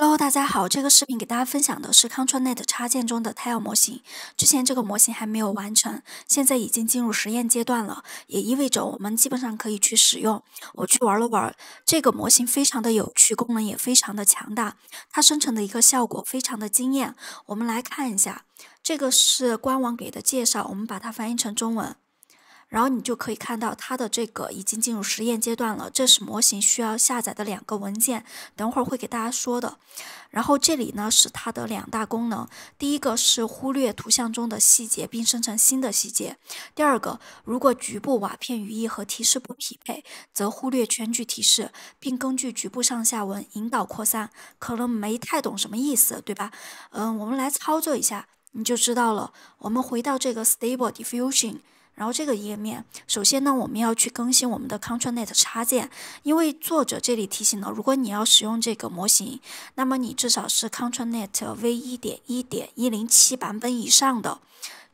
Hello，大家好，这个视频给大家分享的是 ControlNet 插件中的 Tile 模型。之前这个模型还没有完成，现在已经进入实验阶段了，也意味着我们基本上可以去使用。我去玩了玩，这个模型非常的有趣，功能也非常的强大，它生成的一个效果非常的惊艳。我们来看一下，这个是官网给的介绍，我们把它翻译成中文。然后你就可以看到它的这个已经进入实验阶段了，这是模型需要下载的2个文件，等会儿会给大家说的。然后这里呢是它的2大功能，第一个是忽略图像中的细节并生成新的细节，第二个，如果局部瓦片语义和提示不匹配，则忽略全局提示，并根据局部上下文引导扩散。可能没太懂什么意思，对吧？我们来操作一下，你就知道了。我们回到这个 Stable Diffusion。然后这个页面，首先呢，我们要去更新我们的 ControlNet 插件，因为作者这里提醒了，如果你要使用这个模型，那么你至少是 ControlNet V1.1.107 版本以上的。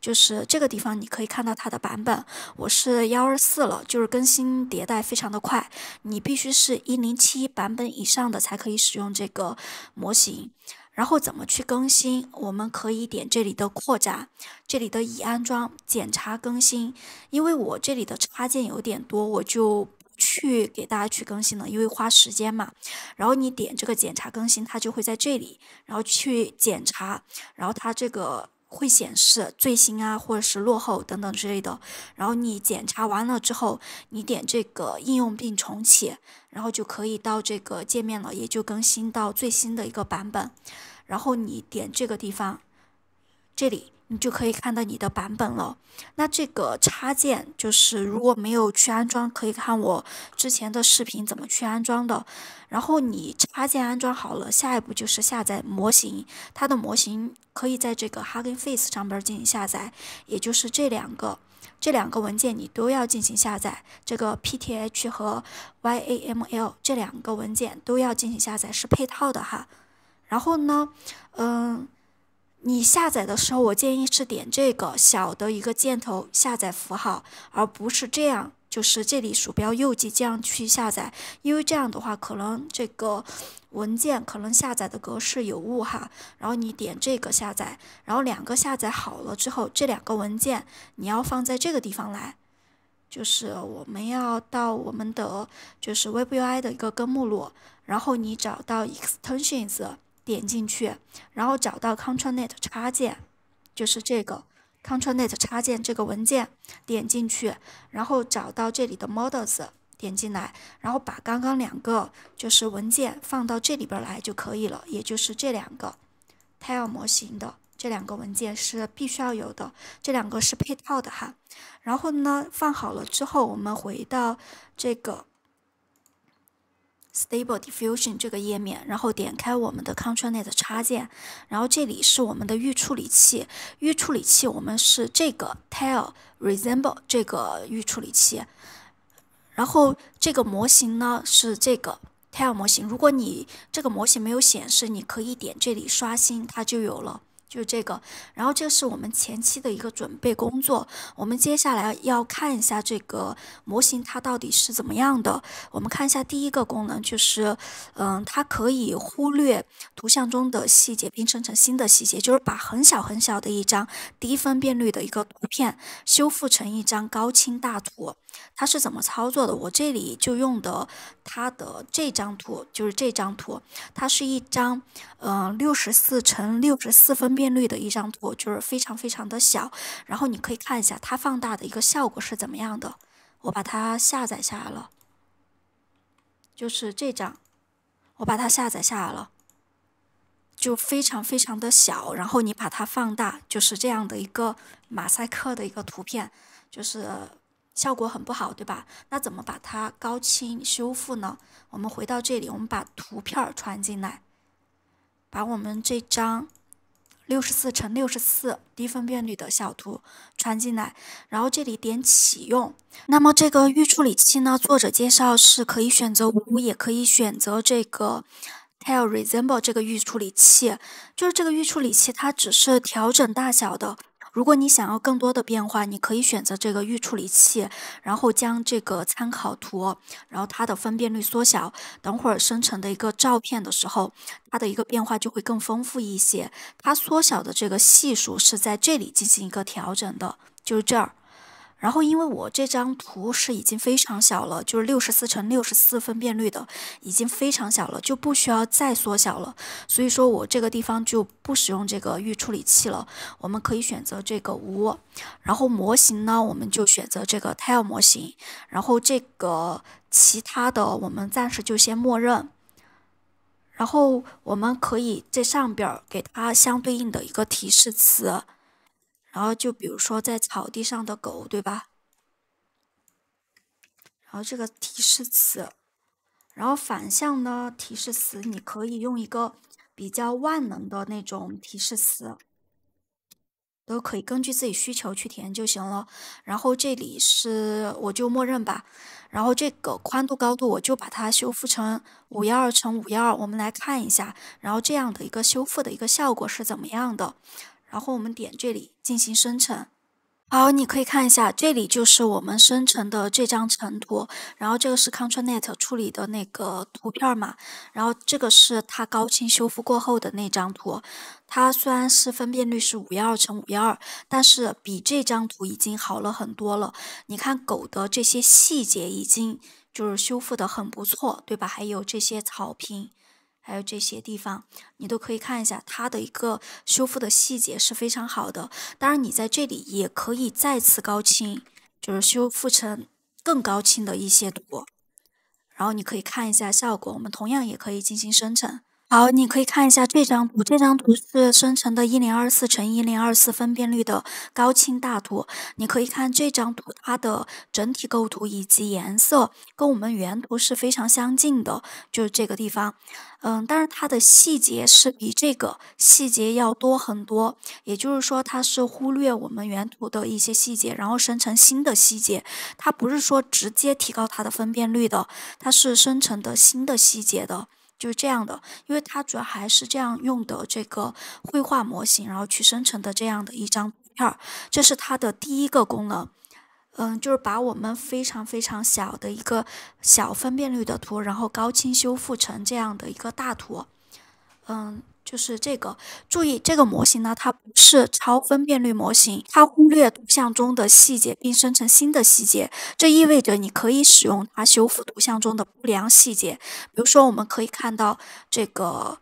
就是这个地方你可以看到它的版本，我是124了，就是更新迭代非常的快，你必须是107版本以上的才可以使用这个模型。然后怎么去更新？我们可以点这里的扩展，这里的已安装，检查更新。因为我这里的插件有点多，我就不去给大家去更新了，因为花时间嘛。然后你点这个检查更新，它就会在这里，然后去检查，然后它这个会显示最新啊，或者是落后等等之类的。然后你检查完了之后，你点这个应用并重启，然后就可以到这个界面了，也就更新到最新的一个版本。然后你点这个地方，这里你就可以看到你的版本了。那这个插件就是如果没有去安装，可以看我之前的视频怎么去安装的。然后你插件安装好了，下一步就是下载模型。它的模型可以在这个 Hugging Face 上边进行下载，也就是这两个文件你都要进行下载，这个 PTH 和 YAML 这2个文件都要进行下载，是配套的哈。然后呢，你下载的时候，我建议是点这个小的一个箭头下载符号，而不是这样，就是这里鼠标右击这样去下载，因为这样的话，可能这个文件可能下载的格式有误哈。然后你点这个下载，然后2个下载好了之后，这2个文件你要放在这个地方来。就是我们要到我们的就是 WebUI 的一个根目录，然后你找到 Extensions。点进去，然后找到 ControlNet 插件，就是这个 ControlNet 插件这个文件，点进去，然后找到这里的 Models， 点进来，然后把刚刚2个就是文件放到这里边来就可以了，也就是这2个 Tile 模型的这2个文件是必须要有的，这2个是配套的哈。然后呢，放好了之后，我们回到这个Stable Diffusion 这个页面，然后点开我们的 ControlNet 插件，然后这里是我们的预处理器。预处理器我们是这个 Tile Resemble 这个预处理器，然后这个模型呢是这个 Tile 模型。如果你这个模型没有显示，你可以点这里刷新，它就有了。就是这个，然后这是我们前期的一个准备工作。我们接下来要看一下这个模型它到底是怎么样的。我们看一下第一个功能，就是它可以忽略图像中的细节并生成新的细节，就是把很小很小的一张低分辨率的一个图片修复成一张高清大图。它是怎么操作的？我这里就用的它的这张图，就是这张图，它是一张64×64分辨率的一张图，就是非常非常的小。然后你可以看一下它放大的一个效果是怎么样的。我把它下载下来了，就是这张，我把它下载下来了，就非常非常的小。然后你把它放大，就是这样的一个马赛克的一个图片，就是效果很不好，对吧？那怎么把它高清修复呢？我们回到这里，我们把图片传进来，把我们这张64×64低分辨率的小图传进来，然后这里点启用。那么这个预处理器呢，作者介绍是可以选择无，也可以选择这个Tile Resemble 这个预处理器。就是这个预处理器它只是调整大小的，如果你想要更多的变化，你可以选择这个预处理器，然后将这个参考图，然后它的分辨率缩小，等会儿生成的一个照片的时候，它的一个变化就会更丰富一些。它缩小的这个系数是在这里进行一个调整的，就是这儿。然后，因为我这张图是已经非常小了，就是64×64分辨率的，已经非常小了，就不需要再缩小了。所以说我这个地方就不使用这个预处理器了，我们可以选择这个无。然后模型呢，我们就选择这个 Tile 模型。然后这个其他的我们暂时就先默认。然后我们可以在上边给它相对应的一个提示词。然后就比如说在草地上的狗，对吧？然后这个提示词，然后反向呢，提示词你可以用一个比较万能的那种提示词，都可以根据自己需求去填就行了。然后这里是我就默认吧，然后这个宽度高度我就把它修复成512×512，我们来看一下，然后这样的一个修复的一个效果是怎么样的。然后我们点这里进行生成。好，你可以看一下，这里就是我们生成的这张成图，然后这个是 ControlNet 处理的那个图片嘛，然后这个是它高清修复过后的那张图，它虽然是分辨率是512×512，但是比这张图已经好了很多了。你看狗的这些细节已经就是修复的很不错，对吧？还有这些草坪。还有这些地方，你都可以看一下它的一个修复的细节是非常好的。当然，你在这里也可以再次高清，就是修复成更高清的一些图，然后你可以看一下效果。我们同样也可以进行生成。好，你可以看一下这张图，这张图是生成的1024×1024分辨率的高清大图。你可以看这张图，它的整体构图以及颜色跟我们原图是非常相近的，就是这个地方。但是它的细节是比这个细节要多很多，也就是说它是忽略我们原图的一些细节，然后生成新的细节。它不是说直接提高它的分辨率的，它是生成的新的细节的。就是这样的，因为它主要还是这样用的这个绘画模型，然后去生成的这样的一张图片，这是它的第一个功能。就是把我们非常非常小的一个小分辨率的图，然后高清修复成这样的一个大图。就是这个，注意这个模型呢，它不是超分辨率模型，它忽略图像中的细节并生成新的细节，这意味着你可以使用它修复图像中的不良细节。比如说，我们可以看到这个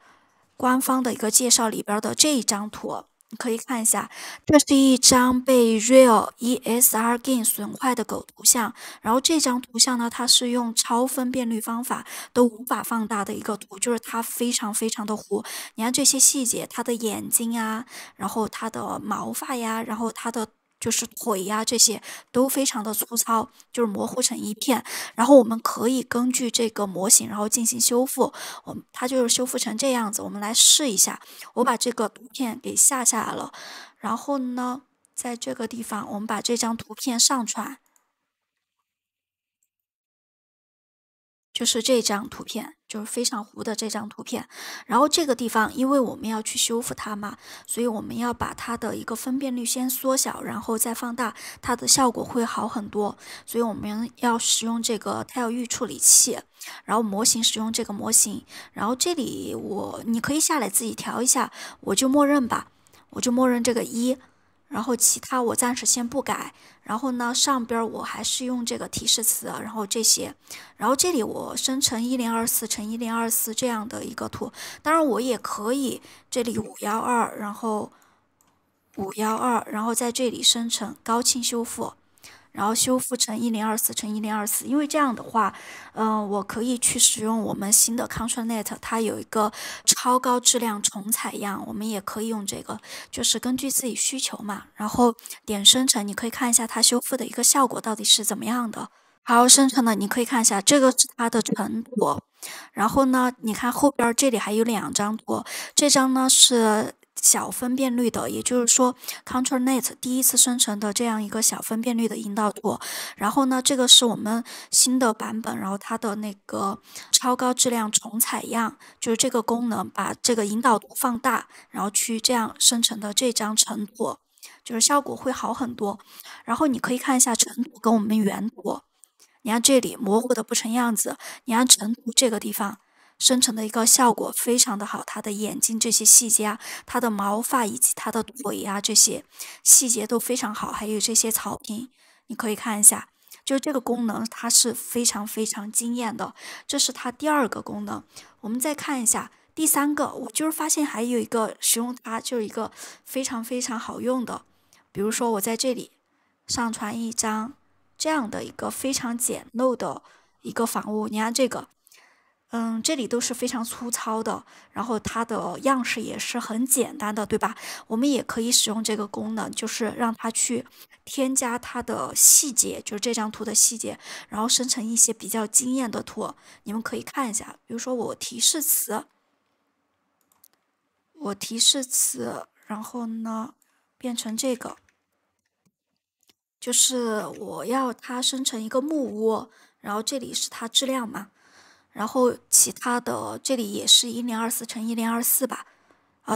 官方的一个介绍里边的这一张图。你可以看一下，这是一张被 Real ESR Gain 损坏的狗图像，然后这张图像呢，它是用超分辨率方法都无法放大的一个图，就是它非常非常的糊。你看这些细节，它的眼睛啊，然后它的毛发呀，然后它的就是腿呀，这些都非常的粗糙，就是模糊成一片。然后我们可以根据这个模型，然后进行修复。它就是修复成这样子，我们来试一下。我把这个图片给下来了，然后呢，在这个地方我们把这张图片上传。就是这张图片，就是非常糊的这张图片。然后这个地方，因为我们要去修复它嘛，所以我们要把它的一个分辨率先缩小，然后再放大，它的效果会好很多。所以我们要使用这个 Tile 预处理器，然后模型使用这个模型。然后这里你可以下来自己调一下，我就默认吧，我就默认这个1。然后其他我暂时先不改，然后呢上边我还是用这个提示词，然后这些，然后这里我生成1024×1024这样的一个图，当然我也可以这里512，然后512，然后在这里生成高清修复。然后修复成1024×1024，因为这样的话，我可以去使用我们新的 ControlNet，它有一个超高质量重采样，我们也可以用这个，就是根据自己需求嘛。然后点生成，你可以看一下它修复的一个效果到底是怎么样的。好，生成的你可以看一下，这个是它的成图。然后呢，你看后边这里还有2张图，这张呢是小分辨率的，也就是说 ControlNet 第一次生成的这样一个小分辨率的引导图。然后呢，这个是我们新的版本，然后它的那个超高质量重采样，就是这个功能把这个引导图放大，然后去这样生成的这张成图。就是效果会好很多。然后你可以看一下尘土跟我们原图，你看这里模糊的不成样子，你看尘土这个地方生成的一个效果非常的好，它的眼睛这些细节啊，它的毛发以及它的腿啊这些细节都非常好，还有这些草坪，你可以看一下。就是这个功能，它是非常非常惊艳的，这是它第二个功能。我们再看一下第三个，我就是发现还有一个使用它就是一个非常非常好用的，比如说我在这里上传一张这样的一个非常简陋的一个房屋，你看这个，这里都是非常粗糙的，然后它的样式也是很简单的，对吧？我们也可以使用这个功能，就是让它去添加它的细节，就是这张图的细节，然后生成一些比较惊艳的图。你们可以看一下，比如说我提示词，然后呢变成这个，就是我要它生成一个木屋，然后这里是它质量嘛。然后其他的这里也是1024×1024吧，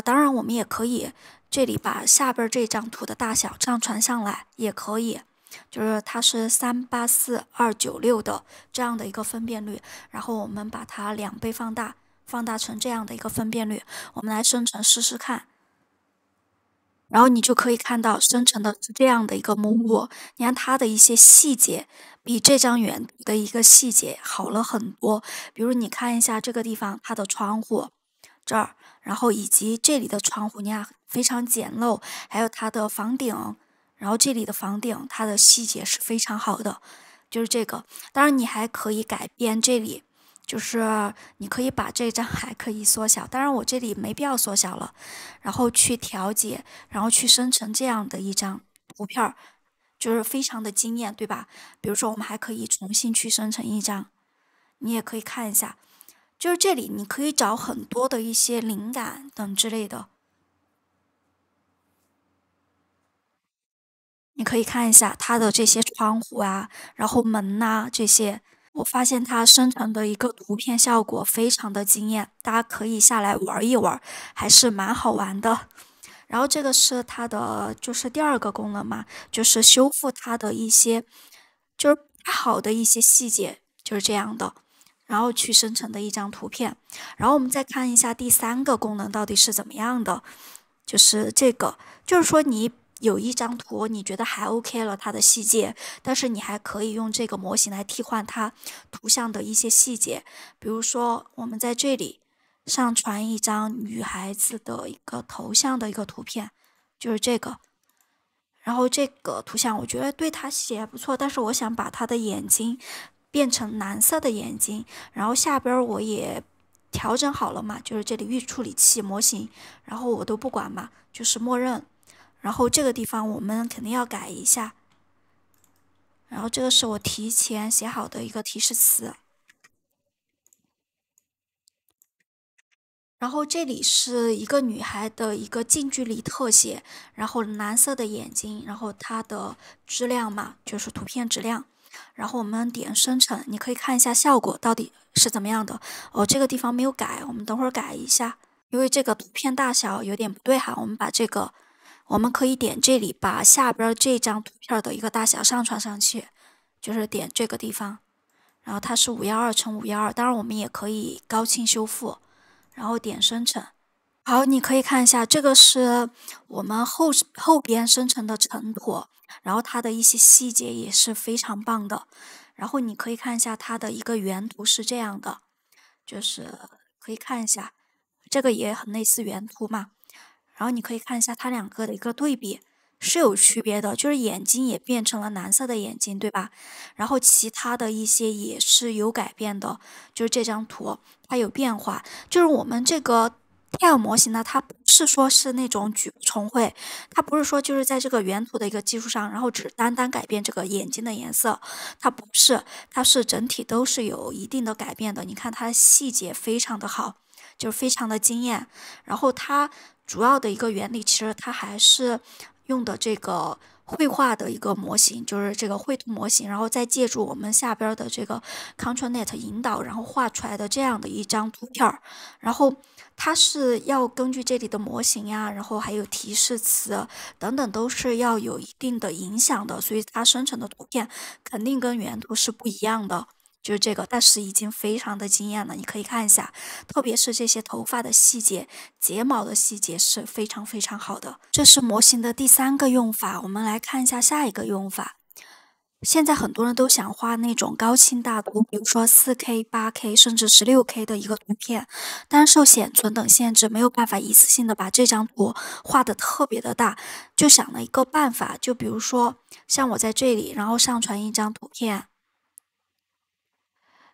当然我们也可以这里把下边这张图的大小上传上来，也可以，就是它是384296的这样的一个分辨率，然后我们把它2倍放大，放大成这样的一个分辨率，我们来生成试试看。然后你就可以看到生成的是这样的一个木屋，你看它的一些细节比这张原图的一个细节好了很多。比如你看一下这个地方它的窗户这儿，然后以及这里的窗户，你看非常简陋，还有它的房顶，然后这里的房顶它的细节是非常好的，就是这个。当然你还可以改变这里。就是你可以把这张还可以缩小，当然我这里没必要缩小了，然后去调节，然后去生成这样的一张图片，就是非常的惊艳，对吧？比如说我们还可以重新去生成一张，你也可以看一下，就是这里你可以找很多的一些灵感等之类的，你可以看一下它的这些窗户啊，然后门呐、这些。我发现它生成的一个图片效果非常的惊艳，大家可以下来玩一玩，还是蛮好玩的。然后这个是它的就是第二个功能嘛，就是修复它的一些就是不太好的一些细节，就是这样的，然后去生成的一张图片。然后我们再看一下第三个功能到底是怎么样的，就是这个，就是说你有一张图，你觉得还 OK 了，它的细节，但是你还可以用这个模型来替换它图像的一些细节。比如说，我们在这里上传一张女孩子的一个头像的一个图片，就是这个。然后这个图像我觉得对她细节还不错，但是我想把她的眼睛变成蓝色的眼睛，然后下边我也调整好了嘛，就是这里预处理器模型，然后我都不管嘛，就是默认。然后这个地方我们肯定要改一下，然后这个是我提前写好的一个提示词，然后这里是一个女孩的一个近距离特写，然后蓝色的眼睛，然后它的质量嘛，就是图片质量，然后我们点生成，你可以看一下效果到底是怎么样的。这个地方没有改，我们等会儿改一下，因为这个图片大小有点不对哈，我们把这个。我们可以点这里，把下边这张图片的一个大小上传上去，就是点这个地方，然后它是512×512，当然我们也可以高清修复，然后点生成。好，你可以看一下，这个是我们后边生成的成图，然后它的一些细节也是非常棒的。然后你可以看一下它的一个原图是这样的，就是可以看一下，这个也很类似原图嘛。然后你可以看一下它两个的一个对比是有区别的，就是眼睛也变成了蓝色的眼睛，对吧？然后其他的一些也是有改变的，就是这张图它有变化，就是我们这个 TILE 模型呢，它不是说是那种举步重绘，它不是说就是在这个原图的一个基础上，然后只单单改变这个眼睛的颜色，它不是，它是整体都是有一定的改变的。你看它的细节非常的好，就是非常的惊艳，然后它主要的一个原理，其实它还是用的这个绘画的一个模型，就是这个绘图模型，然后再借助我们下边的这个 ControlNet 引导，然后画出来的这样的一张图片儿。然后它是要根据这里的模型呀，然后还有提示词等等，都是要有一定的影响的，所以它生成的图片肯定跟原图是不一样的。就是这个，但是已经非常的惊艳了，你可以看一下，特别是这些头发的细节、睫毛的细节是非常非常好的。这是模型的第3个用法，我们来看一下下一个用法。现在很多人都想画那种高清大图，比如说4K、8K 甚至16K 的一个图片，但是受显存等限制，没有办法一次性的把这张图画的特别的大，就想了一个办法，就比如说像我在这里，然后上传一张图片。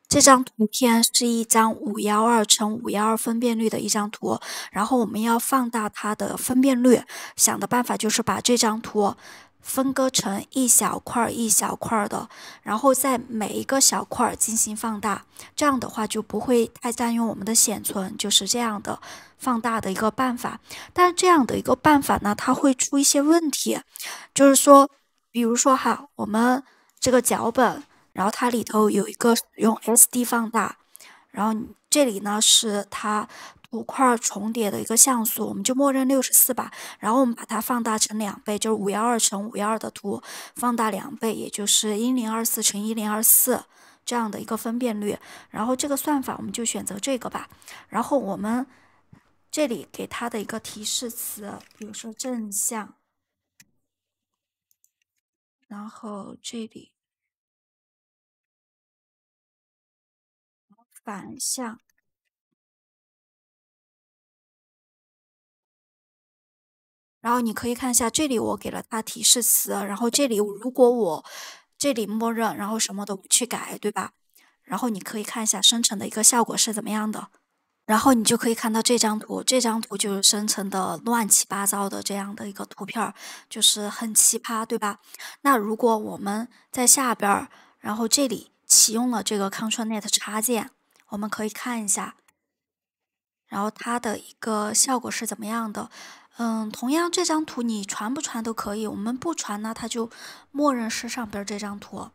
这张图片是一张512×512分辨率的一张图，然后我们要放大它的分辨率。想的办法就是把这张图分割成一小块一小块的，然后在每一个小块进行放大，这样的话就不会太占用我们的显存，就是这样的放大的一个办法。但是这样的一个办法呢，它会出一些问题，就是说，比如说哈，我们这个脚本。然后它里头有一个使用 SD 放大，然后这里呢是它图块重叠的一个像素，我们就默认64吧。然后我们把它放大成2倍，就是512×512的图放大2倍，也就是1024×1024这样的一个分辨率。然后这个算法我们就选择这个吧。然后我们这里给它的一个提示词，比如说正向，然后这里反向。然后你可以看一下，这里我给了它提示词，然后这里如果我这里默认，然后什么都不去改，对吧？然后你可以看一下生成的一个效果是怎么样的。然后你就可以看到这张图，这张图就是生成的乱七八糟的这样的一个图片，就是很奇葩，对吧？那如果我们在下边儿，然后这里启用了这个 ControlNet 插件，我们可以看一下，然后它的一个效果是怎么样的。同样这张图你传不传都可以，我们不传呢，它就默认是上边这张图。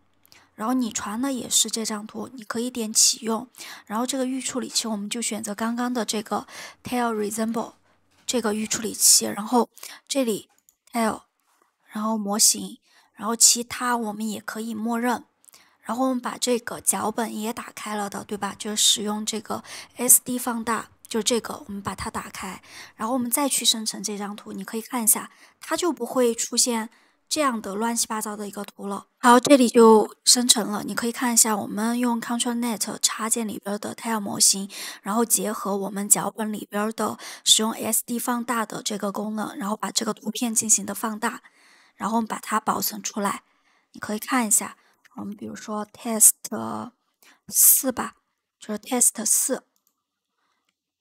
然后你传的也是这张图，你可以点启用，然后这个预处理器我们就选择刚刚的这个 Tail Resemble 这个预处理器，然后这里 Tail，然后模型，然后其他我们也可以默认。然后我们把这个脚本也打开了的，对吧？就是使用这个 SD 放大，就这个我们把它打开，然后我们再去生成这张图，你可以看一下，它就不会出现这样的乱七八糟的一个图了。好，这里就生成了，你可以看一下，我们用 ControlNet 插件里边的 Tile 模型，然后结合我们脚本里边的使用 SD 放大的这个功能，然后把这个图片进行的放大，然后我们把它保存出来，你可以看一下。我们比如说 test4吧，就是 test4，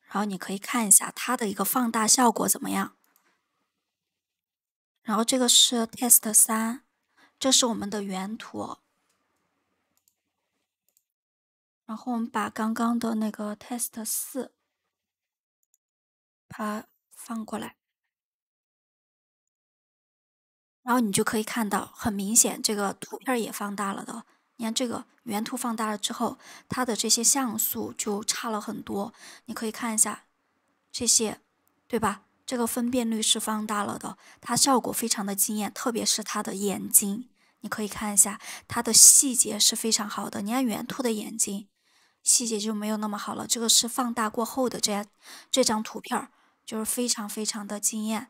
然后你可以看一下它的一个放大效果怎么样。然后这个是 test3，这是我们的原图。然后我们把刚刚的那个 test4把它放过来，然后你就可以看到，很明显这个图片也放大了的。你看这个原图放大了之后，它的这些像素就差了很多。你可以看一下这些，对吧？这个分辨率是放大了的，它效果非常的惊艳，特别是它的眼睛，你可以看一下它的细节是非常好的。你看原图的眼睛细节就没有那么好了，这个是放大过后的这张图片，就是非常非常的惊艳。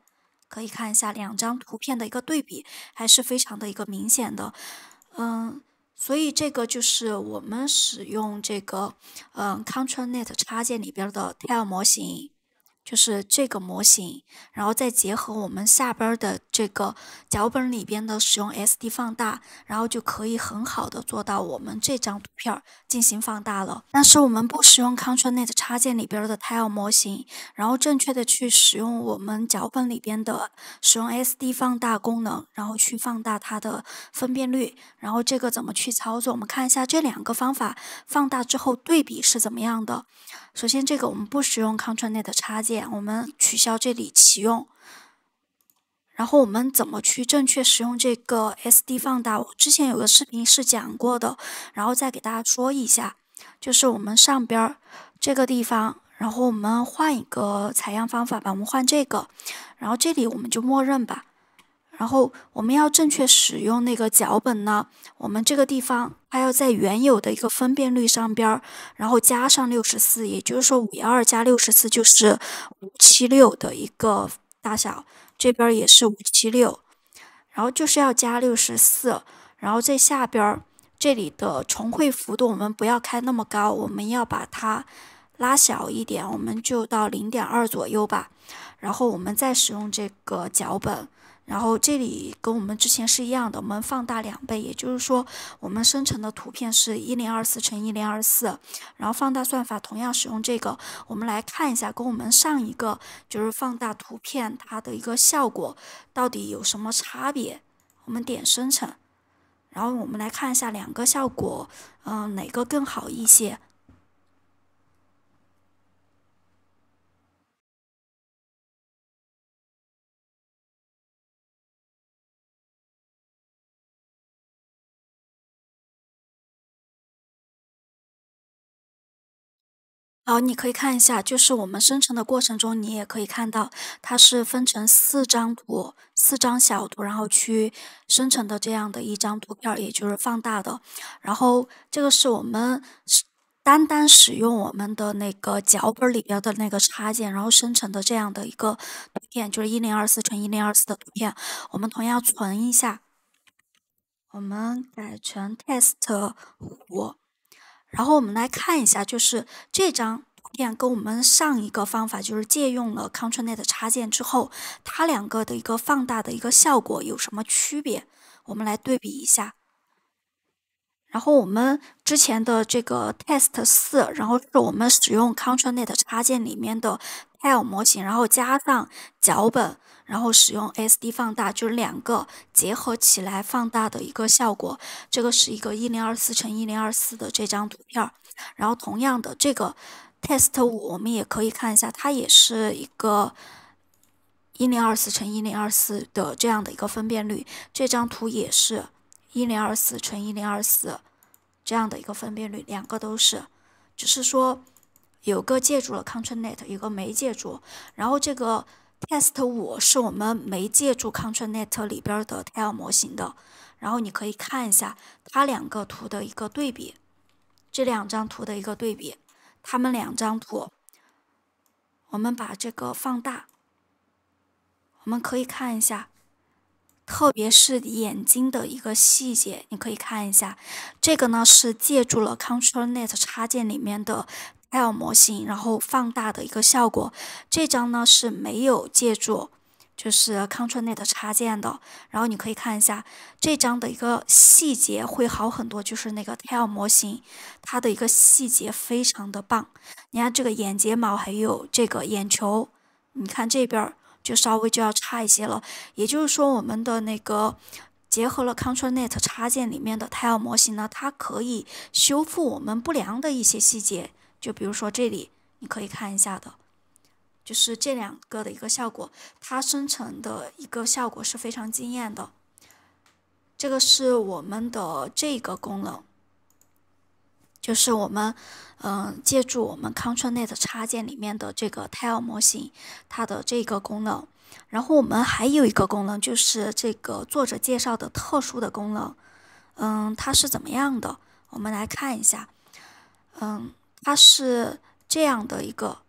可以看一下2张图片的一个对比，还是非常的一个明显的。所以这个就是我们使用这个ControlNet 插件里边的 Tile 模型，就是这个模型，然后再结合我们下边的这个脚本里边的使用 SD 放大，然后就可以很好的做到我们这张图片进行放大了。但是我们不使用 ControlNet 插件里边的 Tile 模型，然后正确的去使用我们脚本里边的使用 SD 放大功能，然后去放大它的分辨率。然后这个怎么去操作？我们看一下这2个方法放大之后对比是怎么样的。首先这个我们不使用 ControlNet 插件，我们取消这里启用，然后我们怎么去正确使用这个 SD 放大？我之前有个视频是讲过的，然后再给大家说一下，就是我们上边这个地方，然后我们换一个采样方法吧，我们换这个，然后这里我们就默认吧。然后我们要正确使用那个脚本呢，我们这个地方它要在原有的一个分辨率上边，然后加上64，也就是说512加64就是576的一个大小，这边也是576，然后就是要加64，然后在下边这里的重绘幅度我们不要开那么高，我们要把它拉小一点，我们就到0.2左右吧，然后我们再使用这个脚本。然后这里跟我们之前是一样的，我们放大2倍，也就是说我们生成的图片是1024乘1024，然后放大算法同样使用这个，我们来看一下跟我们上一个就是放大图片它的一个效果到底有什么差别。我们点生成，然后我们来看一下两个效果，哪个更好一些。好，你可以看一下，就是我们生成的过程中，你也可以看到，它是分成4张图、4张小图，然后去生成的这样的一张图片，也就是放大的。然后这个是我们单单使用我们的那个脚本里边的那个插件，然后生成的这样的一个图片，就是1024乘1024的图片。我们同样存一下，我们改成 test5。然后我们来看一下，就是这张图片跟我们上一个方法，就是借用了 ControlNet 插件之后，它两个的一个放大的一个效果有什么区别？我们来对比一下。然后我们之前的这个 Test4，然后是我们使用 ControlNet 插件里面的 Tile 模型，然后加上脚本，然后使用 SD 放大，就是两个结合起来放大的一个效果。这个是一个1024乘1024的这张图片，然后同样的这个 Test5，我们也可以看一下，它也是一个1024乘1024的这样的一个分辨率，这张图也是1024乘1024这样的一个分辨率，两个都是，只是说有个借助了 ControlNet， 有个没借助。然后这个 Test5是我们没借助 ControlNet 里边的 Tile 模型的，然后你可以看一下它两个图的一个对比，这两张图的一个对比，它们两张图，我们把这个放大，我们可以看一下。特别是眼睛的一个细节，你可以看一下，这个呢是借助了 ControlNet 插件里面的 Tile 模型，然后放大的一个效果。这张呢是没有借助就是 ControlNet 插件的，然后你可以看一下这张的一个细节会好很多，就是那个 Tile 模型，它的一个细节非常的棒。你看这个眼睫毛还有这个眼球，你看这边就稍微就要差一些了，也就是说我们的那个结合了 ControlNet 插件里面的 Tile 模型呢，它可以修复我们不良的一些细节，就比如说这里你可以看一下的，就是这两个的一个效果，它生成的一个效果是非常惊艳的。这个是我们的这个功能，就是我们借助我们 ControlNet 插件里面的这个 Tile 模型，它的这个功能。然后我们还有一个功能，就是这个作者介绍的特殊的功能。它是怎么样的？我们来看一下。它是这样的一个，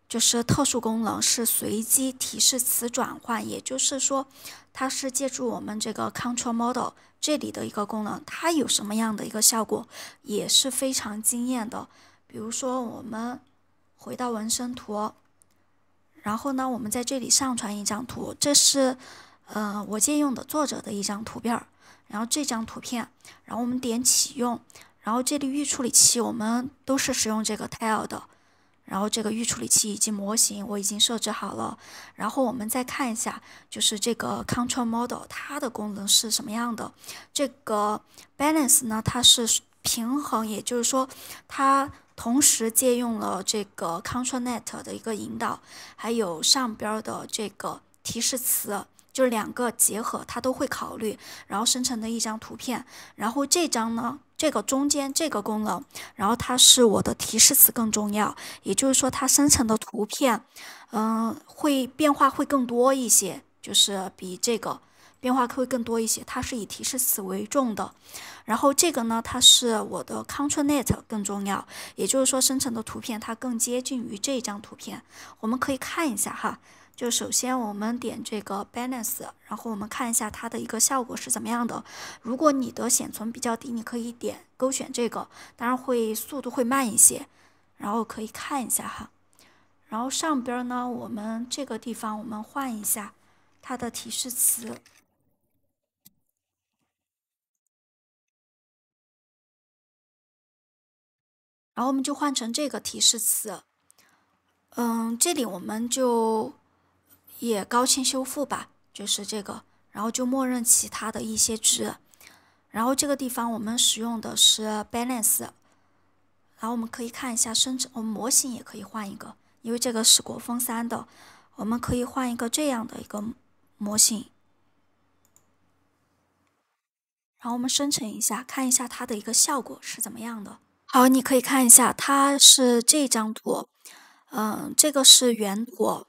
就是特殊功能是随机提示词转换，也就是说，它是借助我们这个 Control Model 这里的一个功能，它有什么样的一个效果，也是非常惊艳的。比如说，我们回到纹身图，然后呢，我们在这里上传一张图，这是我借用的作者的一张图片，然后这张图片，然后我们点启用，然后这里预处理器我们都是使用这个 Tile 的。然后这个预处理器以及模型我已经设置好了，然后我们再看一下，就是这个 Control Model 它的功能是什么样的。这个 Balance 呢，它是平衡，也就是说它同时借用了这个 ControlNet 的一个引导，还有上边的这个提示词，就是两个结合，它都会考虑，然后生成的一张图片。然后这张呢，这个中间这个功能，然后它是我的提示词更重要，也就是说它生成的图片，会变化会更多一些，就是比这个变化会更多一些，它是以提示词为重的。然后这个呢，它是我的 ControlNet 更重要，也就是说生成的图片它更接近于这张图片。我们可以看一下哈，就首先我们点这个 Balance， 然后我们看一下它的一个效果是怎么样的。如果你的显存比较低，你可以点勾选这个，当然速度会慢一些。然后可以看一下哈，然后上边呢，我们这个地方我们换一下它的提示词。然后我们就换成这个提示词，这里我们就也高清修复吧，就是这个，然后就默认其他的一些值。然后这个地方我们使用的是 balance， 然后我们可以看一下生成，我们模型也可以换一个，因为这个是国风3的，我们可以换一个这样的一个模型，然后我们生成一下，看一下它的一个效果是怎么样的。好，你可以看一下，它是这张图，这个是原图，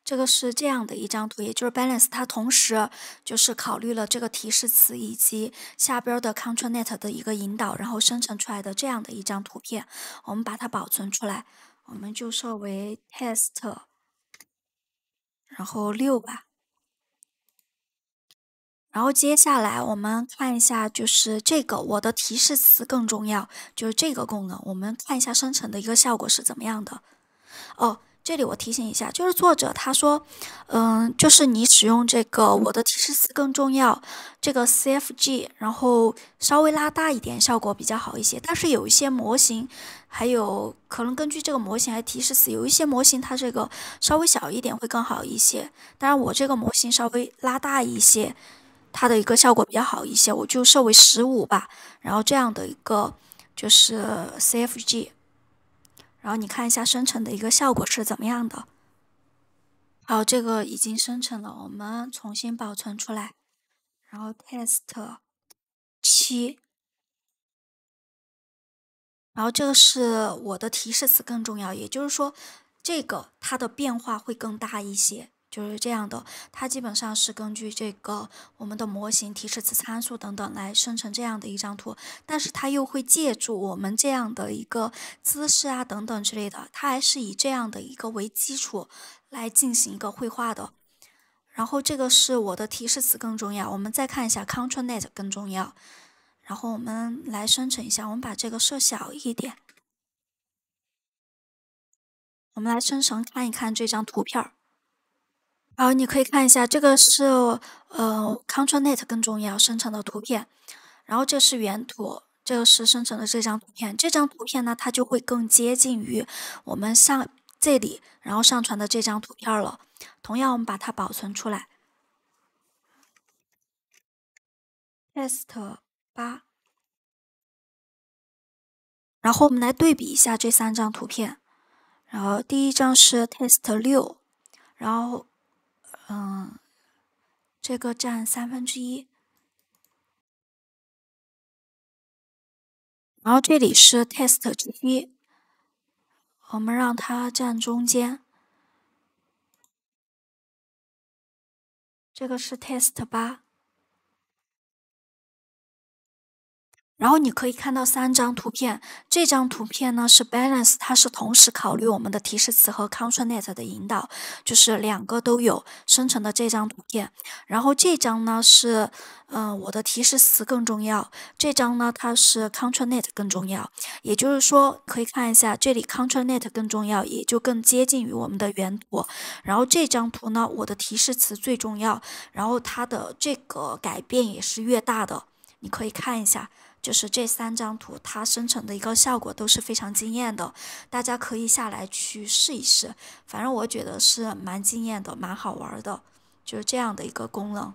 这个是这样的一张图，也就是 balance， 它同时就是考虑了这个提示词以及下边的 ControlNet 的一个引导，然后生成出来的这样的一张图片。我们把它保存出来，我们就设为 test， 然后6吧。然后接下来我们看一下，就是这个我的提示词更重要，就是这个功能，我们看一下生成的一个效果是怎么样的。哦，这里我提醒一下，就是作者他说，就是你使用这个我的提示词更重要，这个 CFG， 然后稍微拉大一点，效果比较好一些。但是有一些模型，还有可能根据这个模型还提示词，有一些模型它这个稍微小一点会更好一些。当然我这个模型稍微拉大一些，它的一个效果比较好一些，我就设为15吧。然后这样的一个就是 CFG。然后你看一下生成的一个效果是怎么样的。好，这个已经生成了，我们重新保存出来，然后 test 7，然后这个是我的提示词更重要，也就是说，这个它的变化会更大一些。就是这样的，它基本上是根据这个我们的模型、提示词参数等等来生成这样的一张图，但是它又会借助我们这样的一个姿势啊等等之类的，它还是以这样的一个为基础来进行一个绘画的。然后这个是我的提示词更重要，我们再看一下 ControlNet 更重要。然后我们来生成一下，我们把这个设小一点，我们来生成看一看这张图片儿。然后你可以看一下，这个是ControlNet 更重要生成的图片，然后这是原图，这个是生成的这张图片。这张图片呢，它就会更接近于我们上这里然后上传的这张图片了。同样，我们把它保存出来 ，test 8，然后我们来对比一下这3张图片。然后第一张是 test 6，然后这个占1/3。然后这里是 test 7，我们让它占中间。这个是 test 8。然后你可以看到3张图片，这张图片呢是 balance， 它是同时考虑我们的提示词和 ControlNet 的引导，就是2个都有生成的这张图片。然后这张呢是，我的提示词更重要，这张呢它是 ControlNet 更重要。也就是说，可以看一下这里 ControlNet 更重要，也就更接近于我们的原图。然后这张图呢，我的提示词最重要，然后它的这个改变也是越大的。你可以看一下。就是这3张图，它生成的一个效果都是非常惊艳的，大家可以下来去试一试。反正我觉得是蛮惊艳的，蛮好玩的，就是这样的一个功能。